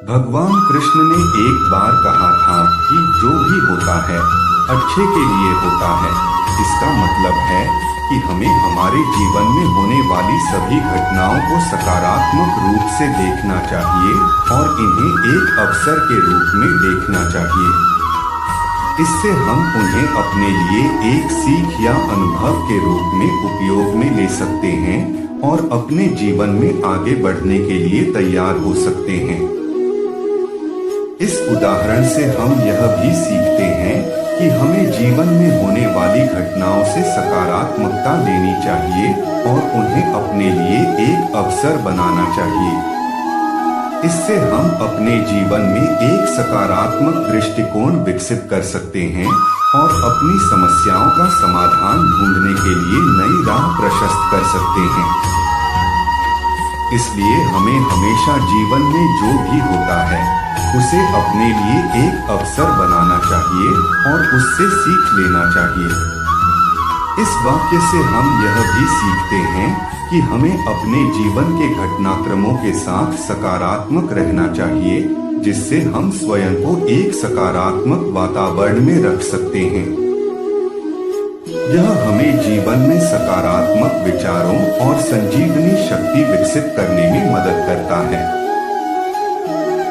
भगवान कृष्ण ने एक बार कहा था कि जो भी होता है अच्छे के लिए होता है। इसका मतलब है कि हमें हमारे जीवन में होने वाली सभी घटनाओं को सकारात्मक रूप से देखना चाहिए और इन्हें एक अवसर के रूप में देखना चाहिए। इससे हम उन्हें अपने लिए एक सीख या अनुभव के रूप में उपयोग में ले सकते हैं और अपने जीवन में आगे बढ़ने के लिए तैयार हो सकते हैं। इस उदाहरण से हम यह भी सीखते हैं कि हमें जीवन में होने वाली घटनाओं से सकारात्मकता लेनी चाहिए और उन्हें अपने लिए एक अवसर बनाना चाहिए। इससे हम अपने जीवन में एक सकारात्मक दृष्टिकोण विकसित कर सकते हैं और अपनी समस्याओं का समाधान ढूंढने के लिए नई राह प्रशस्त कर सकते हैं। इसलिए हमें हमेशा जीवन में जो भी होता है उसे अपने लिए एक अवसर बनाना चाहिए और उससे सीख लेना चाहिए। इस वाक्य से हम यह भी सीखते हैं कि हमें अपने जीवन के घटनाक्रमों के साथ सकारात्मक रहना चाहिए, जिससे हम स्वयं को एक सकारात्मक वातावरण में रख सकते हैं। यह हमें जीवन में सकारात्मक विचारों और संजीवनी शक्ति विकसित करने में मदद करता है।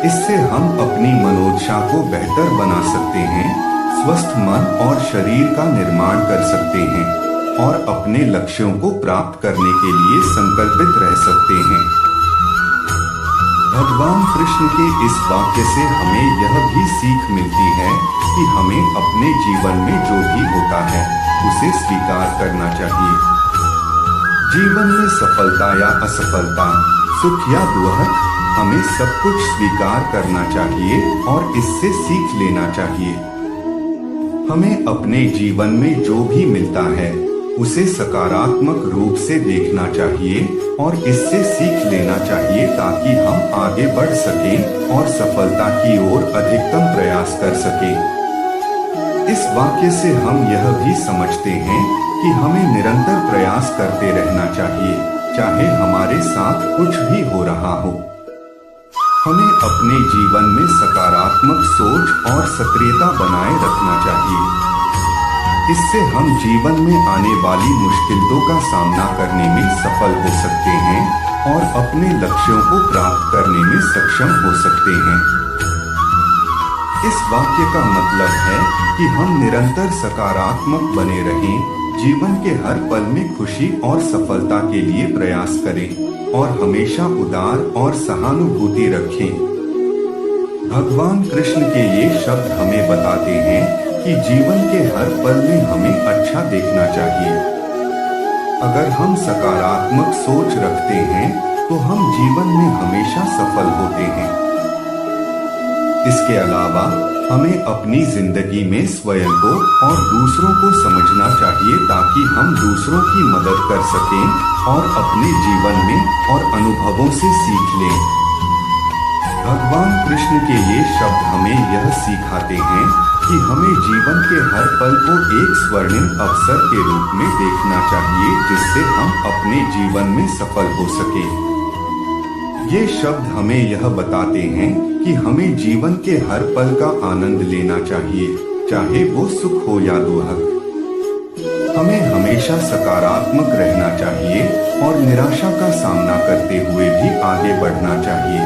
इससे हम अपनी मनोदशा को बेहतर बना सकते हैं, स्वस्थ मन और शरीर का निर्माण कर सकते हैं और अपने लक्ष्यों को प्राप्त करने के लिए संकल्पित रह सकते हैं। भगवान कृष्ण के इस वाक्य से हमें यह भी सीख मिलती है कि हमें अपने जीवन में जो भी होता है उसे स्वीकार करना चाहिए। जीवन में सफलता या असफलता, सुख या दुख, हमें सब कुछ स्वीकार करना चाहिए और इससे सीख लेना चाहिए। हमें अपने जीवन में जो भी मिलता है उसे सकारात्मक रूप से देखना चाहिए और इससे सीख लेना चाहिए ताकि हम आगे बढ़ सकें और सफलता की ओर अधिकतम प्रयास कर सकें। इस वाक्य से हम यह भी समझते हैं कि हमें निरंतर प्रयास करते रहना चाहिए, चाहे हमारे साथ कुछ भी हो रहा हो। हमें अपने जीवन में सकारात्मक सोच और सक्रियता बनाए रखना चाहिए। इससे हम जीवन में आने वाली मुश्किलों का सामना करने में सफल हो सकते हैं और अपने लक्ष्यों को प्राप्त करने में सक्षम हो सकते हैं। इस वाक्य का मतलब है कि हम निरंतर सकारात्मक बने रहें, जीवन के हर पल में खुशी और सफलता के लिए प्रयास करें और हमेशा उदार और सहानुभूति रखें। भगवान कृष्ण के ये शब्द हमें बताते हैं कि जीवन के हर पल में हमें अच्छा देखना चाहिए। अगर हम सकारात्मक सोच रखते हैं तो हम जीवन में हमेशा सफल होते हैं। इसके अलावा हमें अपनी जिंदगी में स्वयं को और दूसरों को समझना चाहिए ताकि हम दूसरों की मदद कर सकें और अपने जीवन में और अनुभवों से सीख लें। भगवान कृष्ण के ये शब्द हमें यह सिखाते हैं कि हमें जीवन के हर पल को एक स्वर्णिम अवसर के रूप में देखना चाहिए, जिससे हम अपने जीवन में सफल हो सकें। ये शब्द हमें यह बताते हैं कि हमें जीवन के हर पल का आनंद लेना चाहिए, चाहे वो सुख हो या दुख। हमें हमेशा सकारात्मक रहना चाहिए और निराशा का सामना करते हुए भी आगे बढ़ना चाहिए।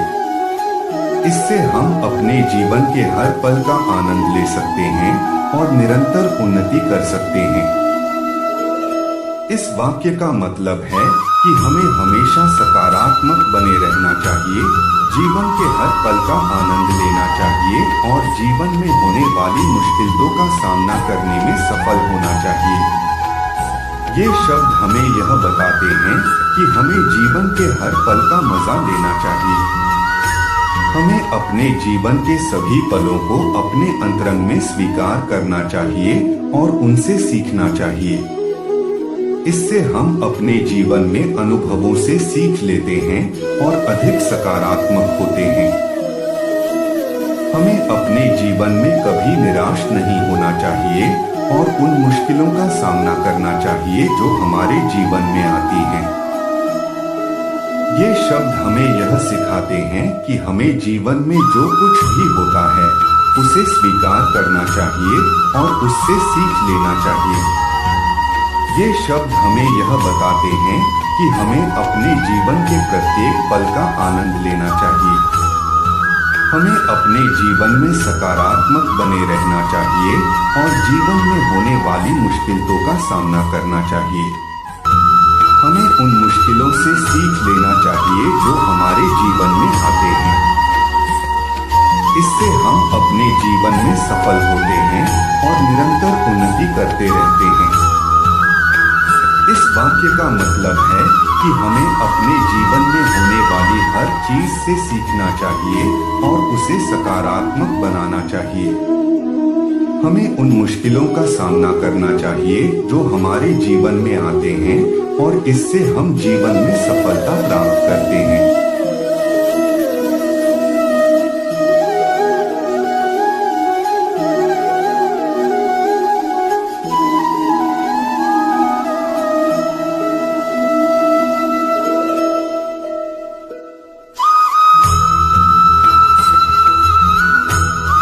इससे हम अपने जीवन के हर पल का आनंद ले सकते हैं और निरंतर उन्नति कर सकते हैं। इस वाक्य का मतलब है कि हमें हमेशा सकारात्मक बने रहना चाहिए, जीवन के हर पल का आनंद लेना चाहिए और जीवन में होने वाली मुश्किलों का सामना करने में सफल होना चाहिए। ये शब्द हमें यह बताते हैं कि हमें जीवन के हर पल का मजा लेना चाहिए। हमें अपने जीवन के सभी पलों को अपने अंतरंग में स्वीकार करना चाहिए और उनसे सीखना चाहिए। इससे हम अपने जीवन में अनुभवों से सीख लेते हैं और अधिक सकारात्मक होते हैं। हमें अपने जीवन में कभी निराश नहीं होना चाहिए और उन मुश्किलों का सामना करना चाहिए जो हमारे जीवन में आती हैं। ये शब्द हमें यह सिखाते हैं कि हमें जीवन में जो कुछ भी होता है उसे स्वीकार करना चाहिए और उससे सीख लेना चाहिए। ये शब्द हमें यह बताते हैं कि हमें अपने जीवन के प्रत्येक पल का आनंद लेना चाहिए। हमें अपने जीवन में सकारात्मक बने रहना चाहिए और जीवन में होने वाली मुश्किलों का सामना करना चाहिए। हमें उन मुश्किलों से सीख लेना चाहिए जो हमारे जीवन में आते हैं। इससे हम अपने जीवन में सफल होते हैं और निरंतर उन्नति करते रहते हैं। इस वाक्य का मतलब है कि हमें अपने जीवन में होने वाली हर चीज से सीखना चाहिए और उसे सकारात्मक बनाना चाहिए। हमें उन मुश्किलों का सामना करना चाहिए जो हमारे जीवन में आते हैं और इससे हम जीवन में सफलता प्राप्त करते हैं।